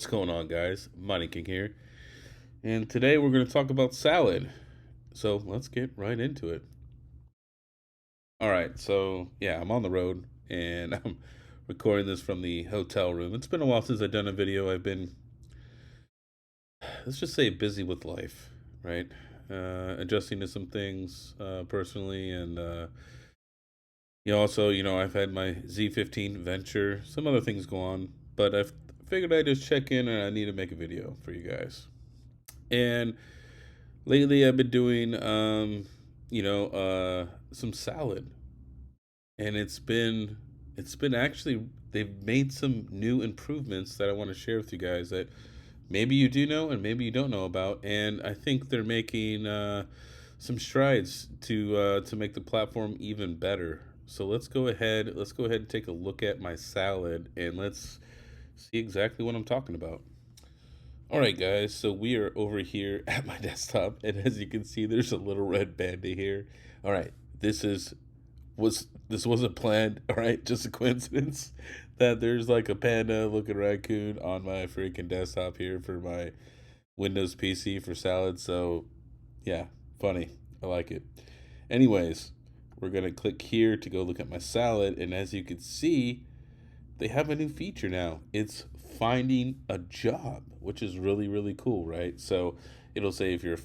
What's going on, guys? Money King here, and today we're going to talk about salad. So let's get right into it. All right, so yeah, I'm on the road and I'm recording this from the hotel room. It's been a while since I've done a video. I've been, let's just say, busy with life, right? Adjusting to some things personally, and also, I've had my Z15 venture, some other things go on, but I've figured I'd just check in and I need to make a video for you guys. And lately, I've been doing, some salad, and it's been actually they've made some new improvements that I want to share with you guys that maybe you do know and maybe you don't know about, and I think they're making some strides to make the platform even better. So let's go ahead and take a look at my salad, and let's see exactly what I'm talking about. All right, guys. So we are over here at my desktop, and as you can see, there's a little red panda here. All right, this wasn't planned. All right, just a coincidence that there's like a panda looking raccoon on my freaking desktop here for my Windows PC for salad. So yeah, funny. I like it. Anyways, we're gonna click here to go look at my salad, and as you can see, they have a new feature now. It's finding a job, which is really really cool, right? So it'll say if you're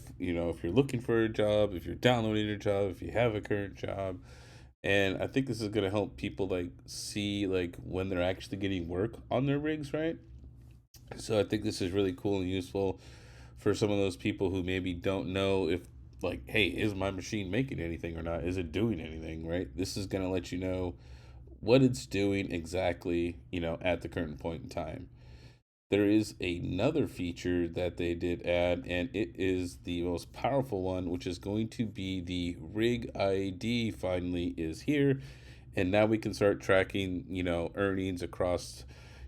looking for a job, if you're downloading a job, if you have a current job. And I think this is going to help people like see like when they're actually getting work on their rigs, right? So I think this is really cool and useful for some of those people who maybe don't know if, like, hey, is my machine making anything or not? Is it doing anything, right? This is going to let you know what it's doing exactly, at the current point in time. There is another feature that they did add, and it is the most powerful one, which is going to be the rig ID. Finally is here, and now we can start tracking, earnings across,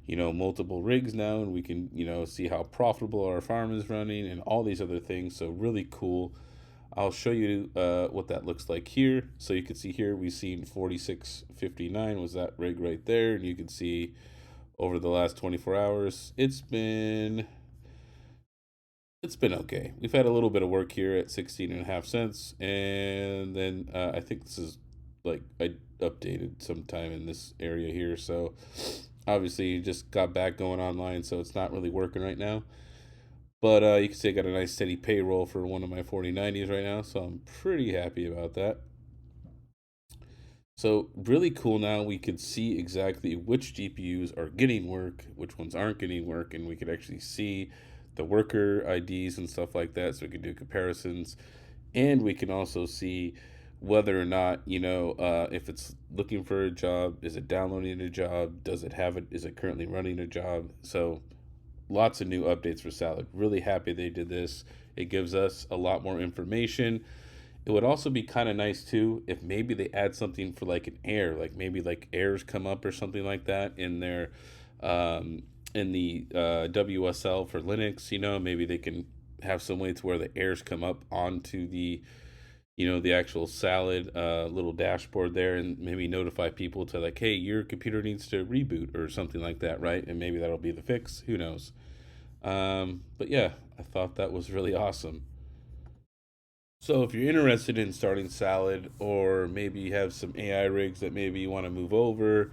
multiple rigs now, and we can, see how profitable our farm is running and all these other things. So really cool. I'll show you what that looks like here. So you can see here we've seen 46.59 was that rig right there, and you can see over the last 24 hours it's been okay. We've had a little bit of work here at 16.5 cents, and then I think this is like I updated sometime in this area here. So obviously just got back going online, so it's not really working right now. But you can see I got a nice steady payroll for one of my 4090s right now, so I'm pretty happy about that. So really cool, now we could see exactly which GPUs are getting work, which ones aren't getting work, and we could actually see the worker IDs and stuff like that, so we can do comparisons. And we can also see whether or not, if it's looking for a job, is it downloading a job, does it have it, is it currently running a job. So lots of new updates for Salad. Really happy they did this. It gives us a lot more information. It would also be kind of nice too if maybe they add something for like an error, like maybe like errors come up or something like that in their in the WSL for Linux. Maybe they can have some way to where the errors come up onto the actual Salad little dashboard there, and maybe notify people to like, hey, your computer needs to reboot or something like that, right? And maybe that'll be the fix. Who knows? But yeah, I thought that was really awesome. So if you're interested in starting Salad, or maybe you have some AI rigs that maybe you want to move over,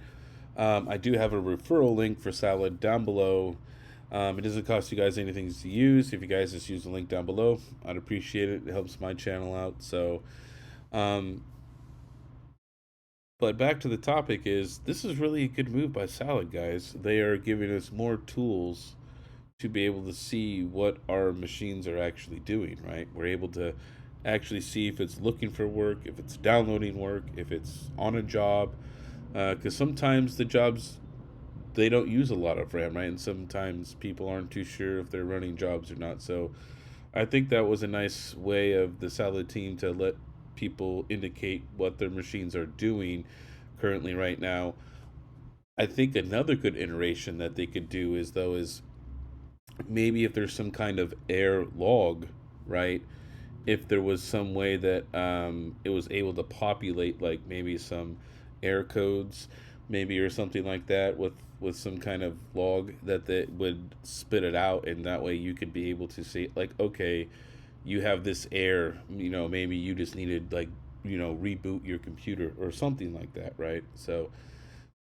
I do have a referral link for Salad down below. It doesn't cost you guys anything to use. If you guys just use the link down below, I'd appreciate it. It helps my channel out. So, um, but back to the topic, is this is really a good move by Salad, guys. They are giving us more tools to be able to see what our machines are actually doing, right? We're able to actually see if it's looking for work, if it's downloading work, if it's on a job. Because sometimes the jobs, they don't use a lot of RAM, right? And sometimes people aren't too sure if they're running jobs or not. So I think that was a nice way of the Salad team to let people indicate what their machines are doing currently right now. I think another good iteration that they could do is maybe if there's some kind of error log, right? If there was some way that it was able to populate like maybe some error codes, maybe, or something like that, with with some kind of log that they would spit it out, and that way you could be able to see, like, okay, you have this error, maybe you just needed, like, reboot your computer or something like that, right? So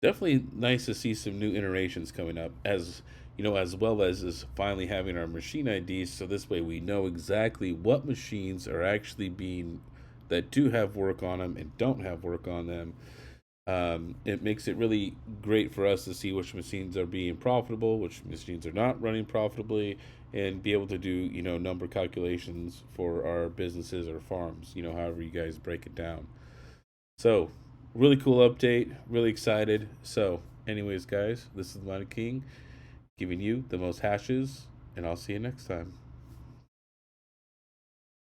definitely nice to see some new iterations coming up, as well as is finally having our machine IDs, so this way we know exactly what machines are actually being, that do have work on them and don't have work on them. It makes it really great for us to see which machines are being profitable, which machines are not running profitably, and be able to do, number calculations for our businesses or farms, however you guys break it down. So, really cool update. Really excited. So, anyways, guys, this is Mighty King giving you the most hashes, and I'll see you next time.